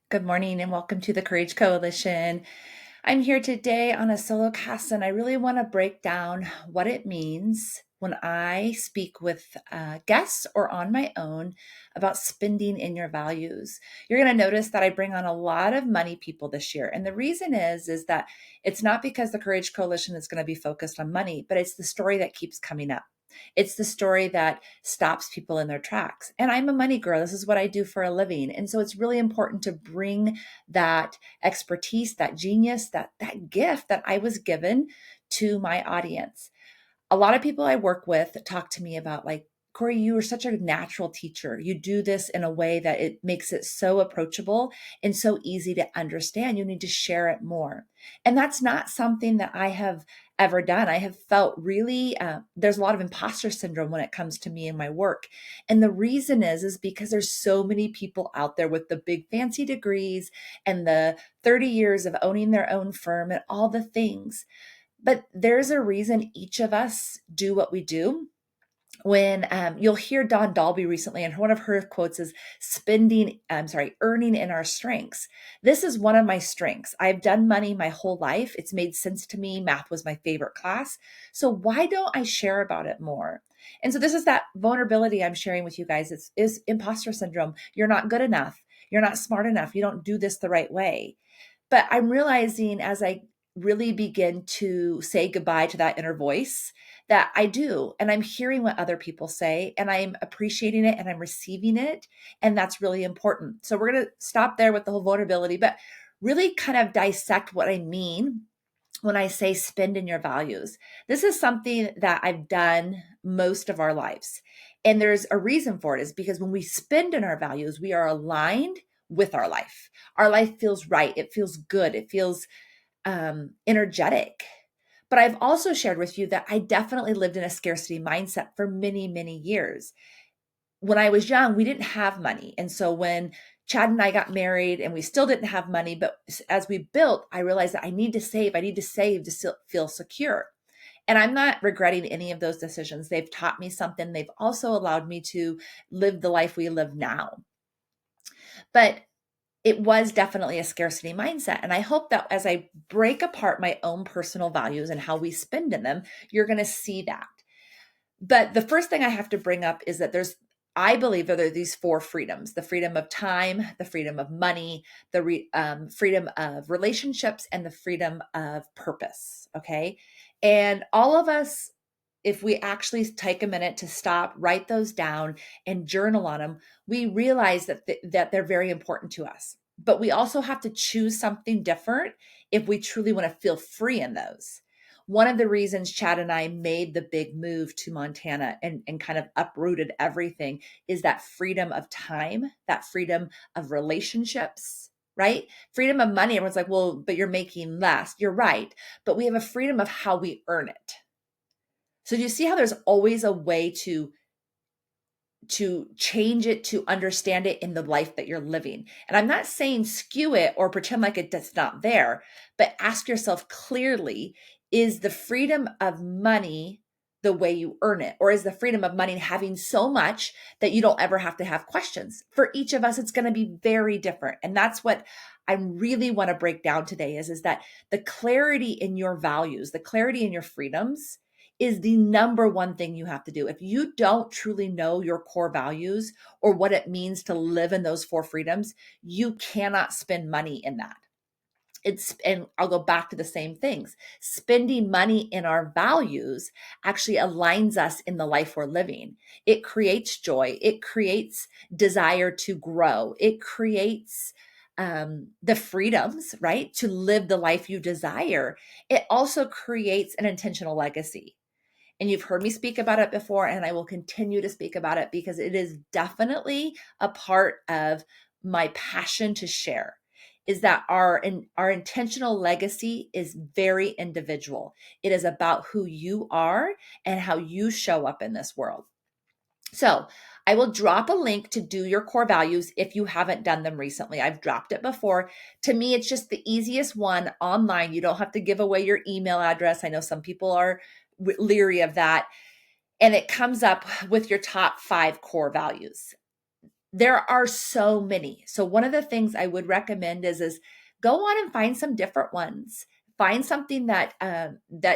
Good morning and welcome to the Courage Coalition. I'm here today on a solo cast, and I really want to break down what it means when I speak with guests or on my own about spending in your values. You're going to notice that I bring on a lot of money people this year. And the reason is that it's not because the Courage Coalition is going to be focused on money, but it's the story that keeps coming up. It's the story that stops people in their tracks. And I'm a money girl. This is what I do for a living. And so it's really important to bring that expertise, that genius, that gift that I was given to my audience. A lot of people I work with talk to me about, like, Corey, you are such a natural teacher. You do this in a way that it makes it so approachable and so easy to understand. You need to share it more. And that's not something that I have ever done. I have felt really, there's a lot of imposter syndrome when it comes to me and my work. And the reason is because there's so many people out there with the big fancy degrees and the 30 years of owning their own firm and all the things. But there's a reason each of us do what we do. When you'll hear Dawn Dalby recently, and one of her quotes is earning in our strengths. This is one of my strengths. I've done money my whole life. It's made sense to me. Math was my favorite class. So why don't I share about it more? And so this is that vulnerability I'm sharing with you guys. Is imposter syndrome. You're not good enough. You're not smart enough. You don't do this the right way. But I'm realizing as I really begin to say goodbye to that inner voice that I do. And I'm hearing what other people say and I'm appreciating it and I'm receiving it. And that's really important. So we're going to stop there with the whole vulnerability, but really kind of dissect what I mean when I say spend in your values. This is something that I've done most of our lives. And there's a reason for it, is because when we spend in our values, we are aligned with our life. Our life feels right. It feels good. It feels energetic. But I've also shared with you that I definitely lived in a scarcity mindset for many, many years. When I was young, we didn't have money. And so when Chad and I got married and we still didn't have money, but as we built, I realized that I need to save. I need to save to feel secure. And I'm not regretting any of those decisions. They've taught me something. They've also allowed me to live the life we live now. But it was definitely a scarcity mindset. And I hope that as I break apart my own personal values and how we spend in them, you're going to see that. But the first thing I have to bring up is that I believe there are these four freedoms: the freedom of time, the freedom of money, the freedom of relationships, and the freedom of purpose. Okay. And all of us, if we actually take a minute to stop, write those down, and journal on them, we realize that they're very important to us. But we also have to choose something different if we truly want to feel free in those. One of the reasons Chad and I made the big move to Montana and kind of uprooted everything is that freedom of time, that freedom of relationships, right? Freedom of money. Everyone's like, well, but you're making less. You're right. But we have a freedom of how we earn it. So do you see how there's always a way to change it, to understand it in the life that you're living? And I'm not saying skew it or pretend like it's not there, but ask yourself clearly, is the freedom of money the way you earn it? Or is the freedom of money having so much that you don't ever have to have questions? For each of us, it's going to be very different. And that's what I really want to break down today is that the clarity in your values, the clarity in your freedoms is the number one thing you have to do. If you don't truly know your core values or what it means to live in those four freedoms, you cannot spend money in that. And I'll go back to the same things. Spending money in our values actually aligns us in the life we're living. It creates joy. It creates desire to grow. It creates the freedoms, right? To live the life you desire. It also creates an intentional legacy. And you've heard me speak about it before, and I will continue to speak about it because it is definitely a part of my passion to share, is that our intentional legacy is very individual. It is about who you are and how you show up in this world. So I will drop a link to do your core values if you haven't done them recently. I've dropped it before. To me, it's just the easiest one online. You don't have to give away your email address. I know some people are leery of that. And it comes up with your top 5 core values. There are so many. So one of the things I would recommend is go on and find some different ones. Find something that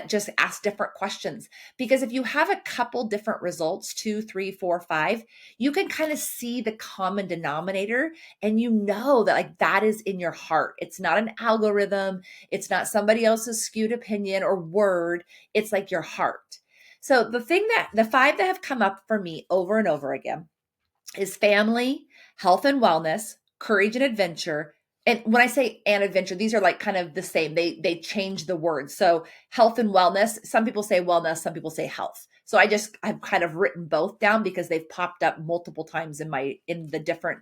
just asks different questions. Because if you have a couple different results, 2, 3, 4, 5, you can kind of see the common denominator, and you know that like that is in your heart. It's not an algorithm. It's not somebody else's skewed opinion or word. It's like your heart. So the 5 that have come up for me over and over again is family, health and wellness, courage and adventure. And when I say and adventure, these are like kind of the same. They change the words. So health and wellness, some people say wellness, some people say health. So I've kind of written both down because they've popped up multiple times in the different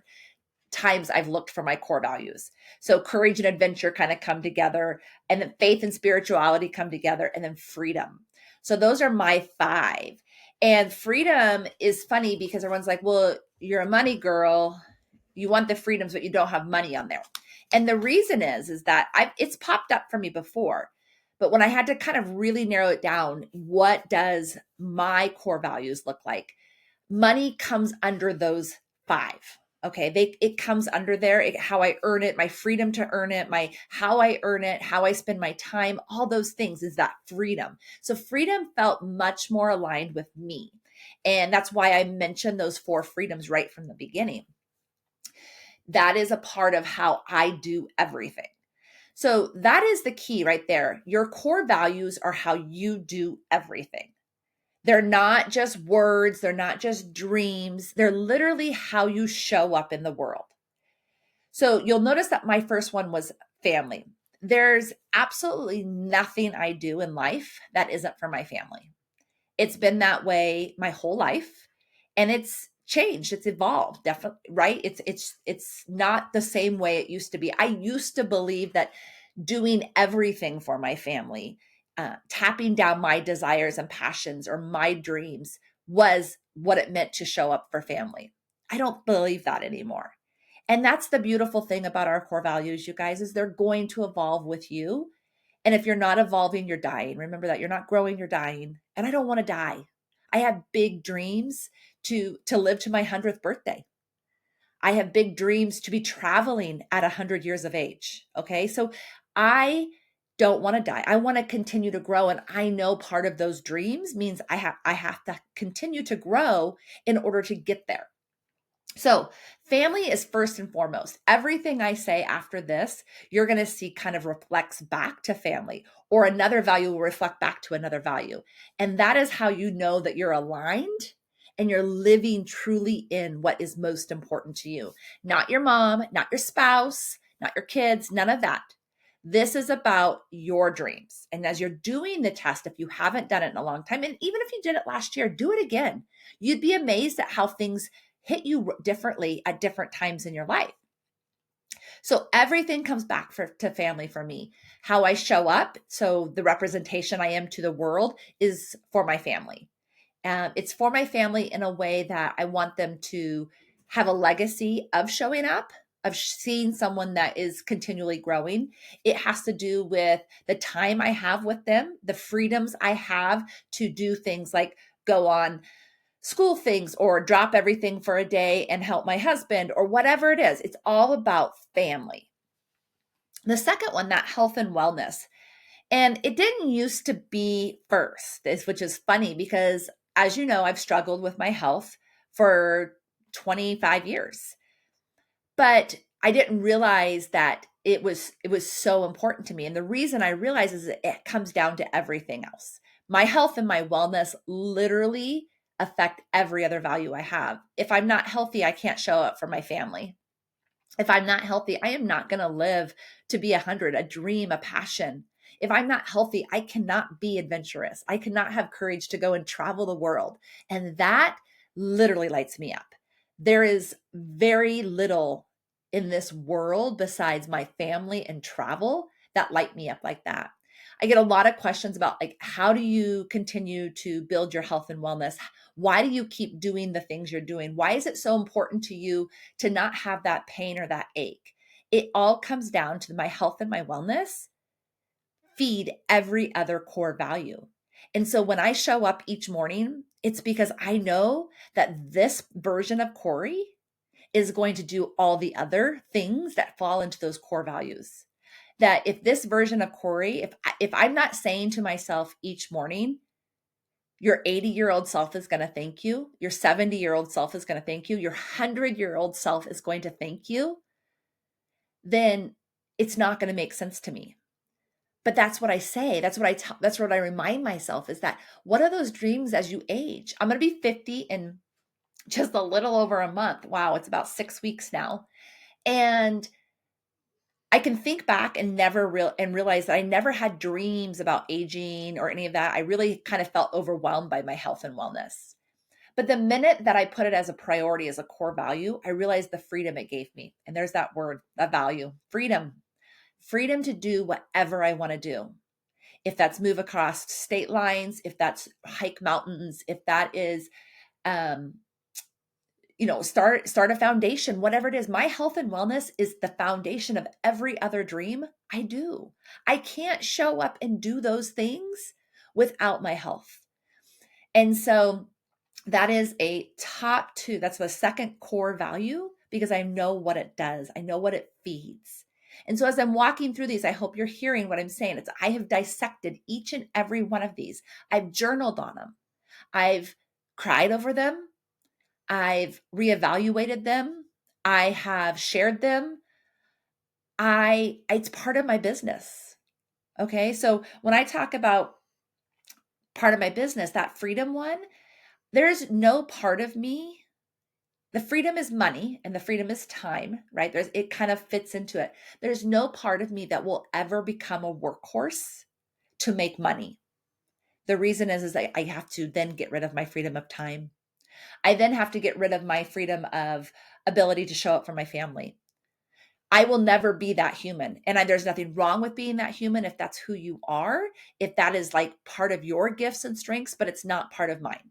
times I've looked for my core values. So courage and adventure kind of come together, and then faith and spirituality come together, and then freedom. So those are my 5. And freedom is funny because everyone's like, well, you're a money girl. You want the freedoms, but you don't have money on there. And the reason is that it's popped up for me before. But when I had to kind of really narrow it down, what does my core values look like? Money comes under those 5. Okay, it comes under there. How I earn it, my freedom to earn it, my how I earn it, how I spend my time, all those things is that freedom. So freedom felt much more aligned with me. And that's why I mentioned those 4 freedoms right from the beginning. That is a part of how I do everything. So that is the key right there. Your core values are how you do everything. They're not just words, they're not just dreams, they're literally how you show up in the world. So you'll notice that my first one was family. There's absolutely nothing I do in life that isn't for my family. It's been that way my whole life, and it's changed, it's evolved, definitely, right? It's not the same way it used to be. I used to believe that doing everything for my family, tapping down my desires and passions or my dreams was what it meant to show up for family. I don't believe that anymore. And that's the beautiful thing about our core values, you guys, is they're going to evolve with you. And if you're not evolving, you're dying. Remember that. You're not growing, you're dying. And I don't want to die. I have big dreams to live to my 100th birthday. I have big dreams to be traveling at 100 years of age. Okay. So I don't want to die. I want to continue to grow. And I know part of those dreams means I have to continue to grow in order to get there. So family is first and foremost. Everything I say after this, you're going to see kind of reflects back to family, or another value will reflect back to another value. And that is how you know that you're aligned and you're living truly in what is most important to you. Not your mom, not your spouse, not your kids, none of that. This is about your dreams. And as you're doing the test, if you haven't done it in a long time, and even if you did it last year, do it again. You'd be amazed at how things hit you differently at different times in your life. So everything comes back to family for me. How I show up, so the representation I am to the world is for my family. It's for my family in a way that I want them to have a legacy of showing up, of seeing someone that is continually growing. It has to do with the time I have with them, the freedoms I have to do things like go on school things or drop everything for a day and help my husband or whatever it is. It's all about family. The second one, that health and wellness. And it didn't used to be first, which is funny because, as you know, I've struggled with my health for 25 years. But I didn't realize that it was so important to me. And the reason I realize is that it comes down to everything else. My health and my wellness literally affect every other value I have. If I'm not healthy, I can't show up for my family. If I'm not healthy, I am not going to live to be 100, a dream, a passion. If I'm not healthy, I cannot be adventurous. I cannot have courage to go and travel the world. And that literally lights me up. There is very little in this world besides my family and travel that light me up like that. I get a lot of questions about like, how do you continue to build your health and wellness? Why do you keep doing the things you're doing? Why is it so important to you to not have that pain or that ache? It all comes down to my health and my wellness feed every other core value. And so when I show up each morning, it's because I know that this version of Corey is going to do all the other things that fall into those core values. That if this version of Corey, if I'm not saying to myself each morning, your 80-year-old self is going to thank you, your 70-year-old self is going to thank you, your 100-year-old self is going to thank you, then it's not going to make sense to me. But that's what I say. That's what I remind myself, is that what are those dreams as you age? I'm going to be 50 in just a little over a month. Wow, it's about 6 weeks now. And I can think back and realize that I never had dreams about aging or any of that. I really kind of felt overwhelmed by my health and wellness. But the minute that I put it as a priority, as a core value, I realized the freedom it gave me. And there's that word, that value, freedom. Freedom to do whatever I want to do. If that's move across state lines, if that's hike mountains, if that is start a foundation, whatever it is. My health and wellness is the foundation of every other dream I do. I can't show up and do those things without my health. And so that is a top 2. That's the second core value, because I know what it does. I know what it feeds. And so as I'm walking through these, I hope you're hearing what I'm saying. I have dissected each and every one of these. I've journaled on them. I've cried over them. I've reevaluated them. I have shared them. It's part of my business. Okay. So when I talk about part of my business, that freedom one, there's no part of me. The freedom is money and the freedom is time, right? It kind of fits into it. There's no part of me that will ever become a workhorse to make money. The reason is I have to then get rid of my freedom of time. I then have to get rid of my freedom of ability to show up for my family. I will never be that human. And there's nothing wrong with being that human if that's who you are, if that is like part of your gifts and strengths, but it's not part of mine.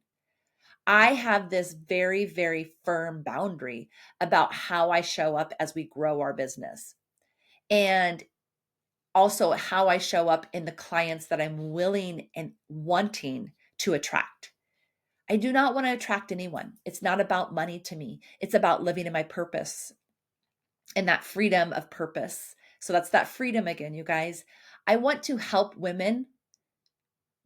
I have this very, very firm boundary about how I show up as we grow our business. And also how I show up in the clients that I'm willing and wanting to attract. I do not want to attract anyone. It's not about money to me. It's about living in my purpose and that freedom of purpose. So that's that freedom again, you guys. I want to help women,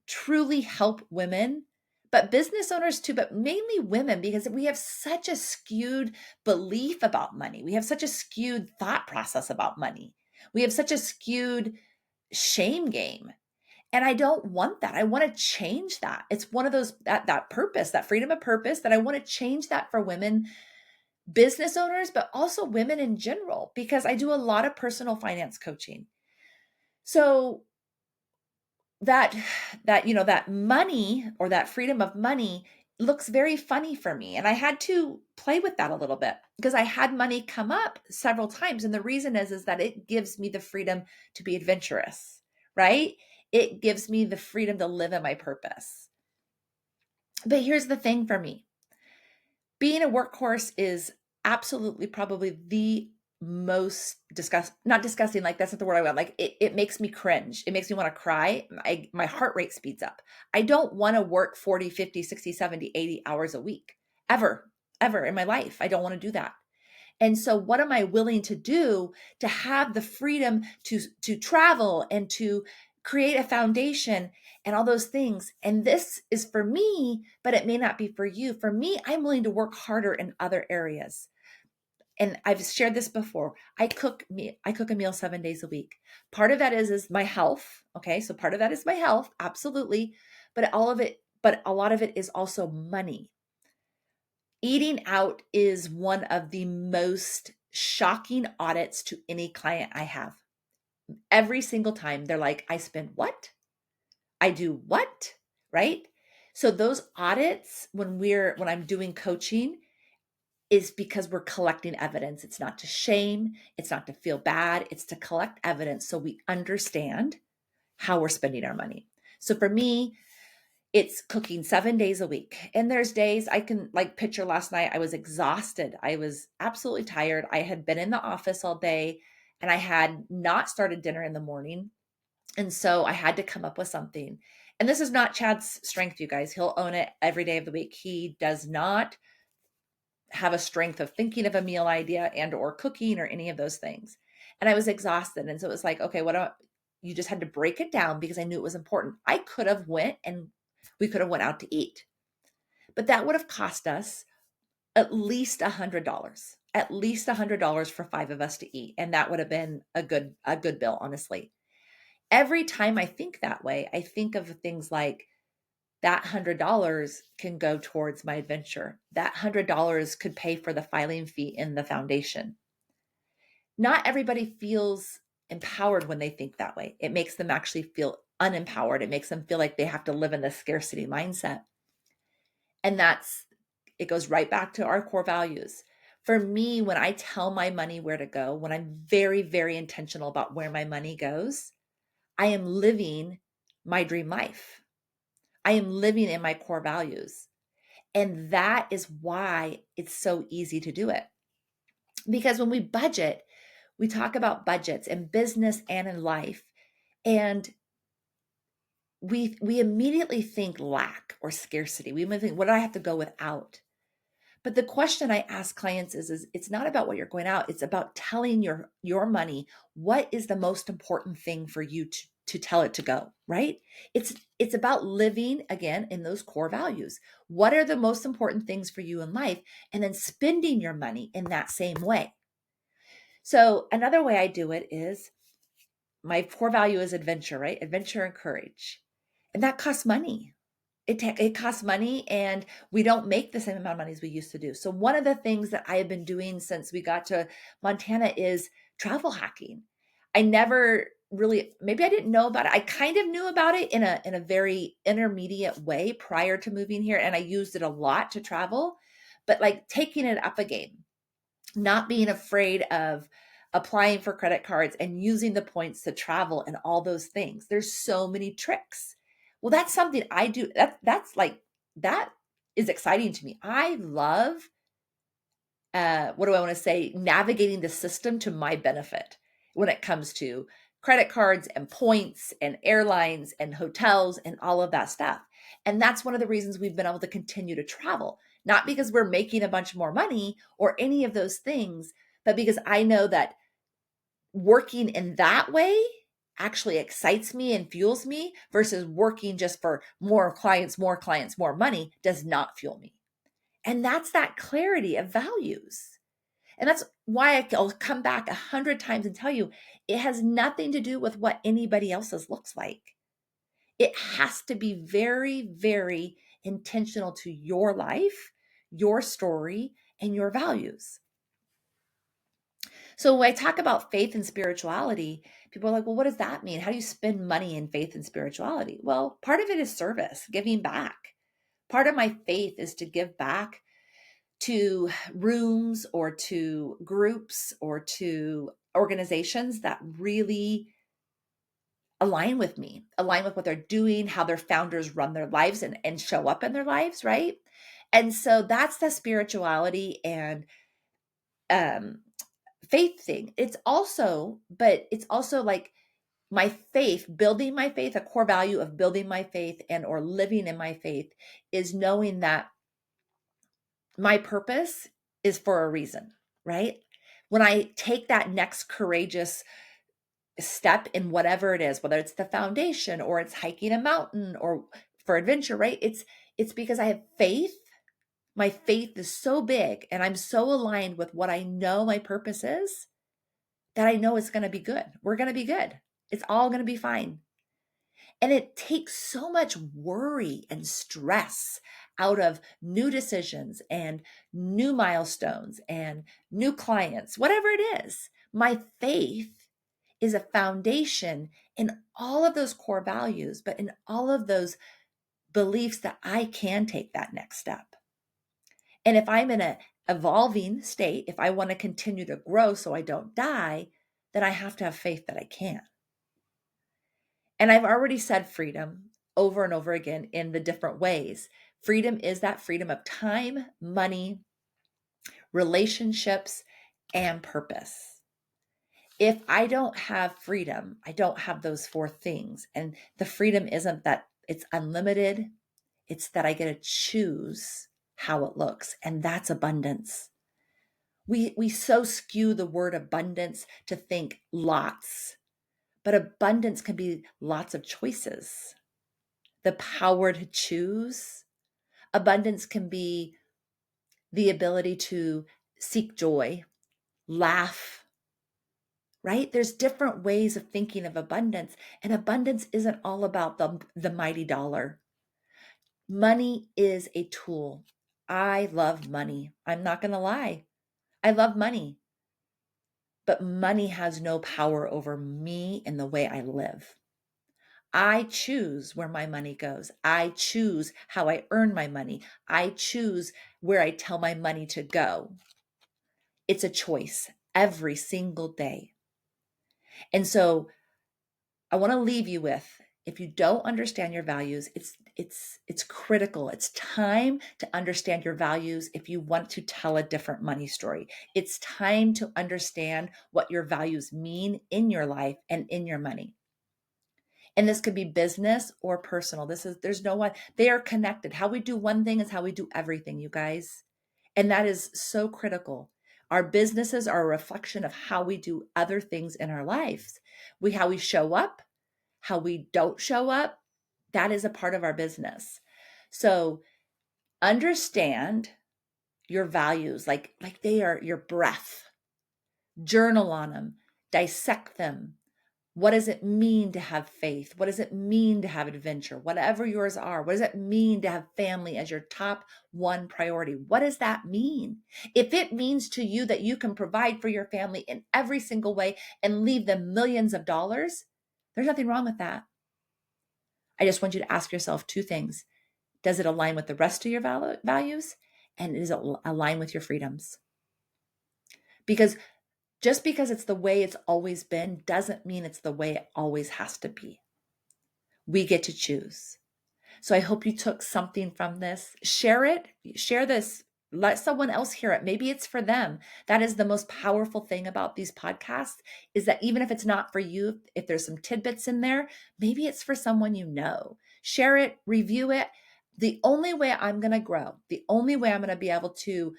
truly help women, but business owners too, but mainly women, because we have such a skewed belief about money. We have such a skewed thought process about money. We have such a skewed shame game. And I don't want that. I want to change that. It's one of those, that purpose, that freedom of purpose, that I want to change that for women, business owners, but also women in general, because I do a lot of personal finance coaching. So that money, or that freedom of money, looks very funny for me. And I had to play with that a little bit, because I had money come up several times. And the reason is that it gives me the freedom to be adventurous, right? It gives me the freedom to live in my purpose. But here's the thing for me. Being a workhorse is absolutely probably the most not disgusting, like that's not the word I want. Like it makes me cringe. It makes me want to cry. My heart rate speeds up. I don't want to work 40, 50, 60, 70, 80 hours a week, ever in my life. I don't want to do that. And so what am I willing to do to have the freedom to travel and to create a foundation and all those things? And this is for me, but it may not be for you. For me, I'm willing to work harder in other areas. And I've shared this before. I cook a meal 7 days a week. Part of that is my health. Okay. So part of that is my health. Absolutely. But a lot of it is also money. Eating out is one of the most shocking audits to any client I have. Every single time they're like, I spend what? I do what? Right? So those audits, when I'm doing coaching, is because we're collecting evidence. It's not to shame. It's not to feel bad. It's to collect evidence so we understand how we're spending our money. So for me, it's cooking 7 days a week. And there's days I can, like, picture last night, I was exhausted. I was absolutely tired. I had been in the office all day and I had not started dinner in the morning. And so I had to come up with something. And this is not Chad's strength, you guys. He'll own it every day of the week. He does not have a strength of thinking of a meal idea and or cooking or any of those things. And I was exhausted. And so it was like, okay, you just had to break it down because I knew it was important. I could have we could have went out to eat, but that would have cost us at least $100 for 5 of us to eat. And that would have been a good bill, honestly. Every time I think that way, I think of things like that $100 can go towards my adventure. That $100 could pay for the filing fee in the foundation. Not everybody feels empowered when they think that way. It makes them actually feel unempowered. It makes them feel like they have to live in the scarcity mindset. And it goes right back to our core values. For me, when I tell my money where to go, when I'm very, very intentional about where my money goes, I am living my dream life. I am living in my core values. And that is why it's so easy to do it. Because when we budget, we talk about budgets in business and in life, and we immediately think lack or scarcity. We immediately think, what do I have to go without? But the question I ask clients is it's not about what you're going out. It's about telling your money what is the most important thing for you to tell it to go, right? It's about living again in those core values. What are the most important things for you in life? And then spending your money in that same way. So another way I do it is my core value is adventure, right? Adventure and courage. And that costs money. It costs money, and we don't make the same amount of money as we used to do. So one of the things that I have been doing since we got to Montana is travel hacking. I never really, maybe I didn't know about it. I kind of knew about it in a very intermediate way prior to moving here, and I used it a lot to travel, but like taking it up a game, not being afraid of applying for credit cards and using the points to travel and all those things. There's so many tricks. Well, that's something I do. That is exciting to me. I love what do I want to say? Navigating the system to my benefit when it comes to credit cards and points and airlines and hotels and all of that stuff. And that's one of the reasons we've been able to continue to travel, not because we're making a bunch more money or any of those things, but because I know that working in that way actually excites me and fuels me versus working just for more clients, more money does not fuel me. And that's that clarity of values. And that's why I'll come back 100 times and tell you it has nothing to do with what anybody else's looks like. It has to be very, very intentional to your life, your story, and your values. So when I talk about faith and spirituality, people are like, well, what does that mean? How do you spend money in faith and spirituality? Well, part of it is service, giving back. Part of my faith is to give back to rooms or to groups or to organizations that really align with me, align with what they're doing, how their founders run their lives and show up in their lives, right? And so that's the spirituality and um, faith thing. But it's also like my faith, building my faith, a core value of building my faith and or living in my faith is knowing that my purpose is for a reason, right? When I take that next courageous step in whatever it is, whether it's the foundation or it's hiking a mountain or for adventure, right? It's because I have faith. My faith is so big and I'm so aligned with what I know my purpose is that I know it's going to be good. We're going to be good. It's all going to be fine. And it takes so much worry and stress out of new decisions and new milestones and new clients, whatever it is. My faith is a foundation in all of those core values, but in all of those beliefs that I can take that next step. And if I'm in an evolving state, if I want to continue to grow so I don't die, then I have to have faith that I can. And I've already said freedom over and over again in the different ways. Freedom is that freedom of time, money, relationships, and purpose. If I don't have freedom, I don't have those 4 things. And the freedom isn't that it's unlimited, it's that I get to choose how it looks, and that's abundance. We so skew the word abundance to think lots, but abundance can be lots of choices. The power to choose. Abundance can be the ability to seek joy, laugh, right? There's different ways of thinking of abundance, and abundance isn't all about the mighty dollar. Money is a tool. I love money. I'm not going to lie. I love money, but money has no power over me and the way I live. I choose where my money goes. I choose how I earn my money. I choose where I tell my money to go. It's a choice every single day. And so I want to leave you with, if you don't understand your values, it's critical. It's time to understand your values if you want to tell a different money story. It's time to understand what your values mean in your life and in your money. And this could be business or personal. There's no one, they are connected. How we do one thing is how we do everything, you guys. And that is so critical. Our businesses are a reflection of how we do other things in our lives. How we show up, how we don't show up, that is a part of our business. So understand your values like they are your breath. Journal on them, dissect them. What does it mean to have faith? What does it mean to have adventure? Whatever yours are. What does it mean to have family as your top one priority? What does that mean? If it means to you that you can provide for your family in every single way and leave them millions of dollars, there's nothing wrong with that. I just want you to ask yourself two things. Does it align with the rest of your values? And does it align with your freedoms? Because just because it's the way it's always been doesn't mean it's the way it always has to be. We get to choose. So I hope you took something from this. Share it. Share this. Let someone else hear it. Maybe it's for them. That is the most powerful thing about these podcasts, is that even if it's not for you, if there's some tidbits in there, maybe it's for someone you know. Share it, review it. The only way I'm going to grow, the only way I'm going to be able to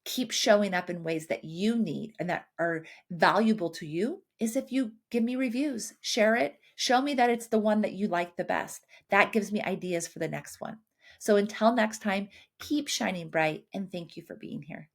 keep showing up in ways that you need and that are valuable to you is if you give me reviews, share it, show me that it's the one that you like the best. That gives me ideas for the next one. So until next time, keep shining bright, and thank you for being here.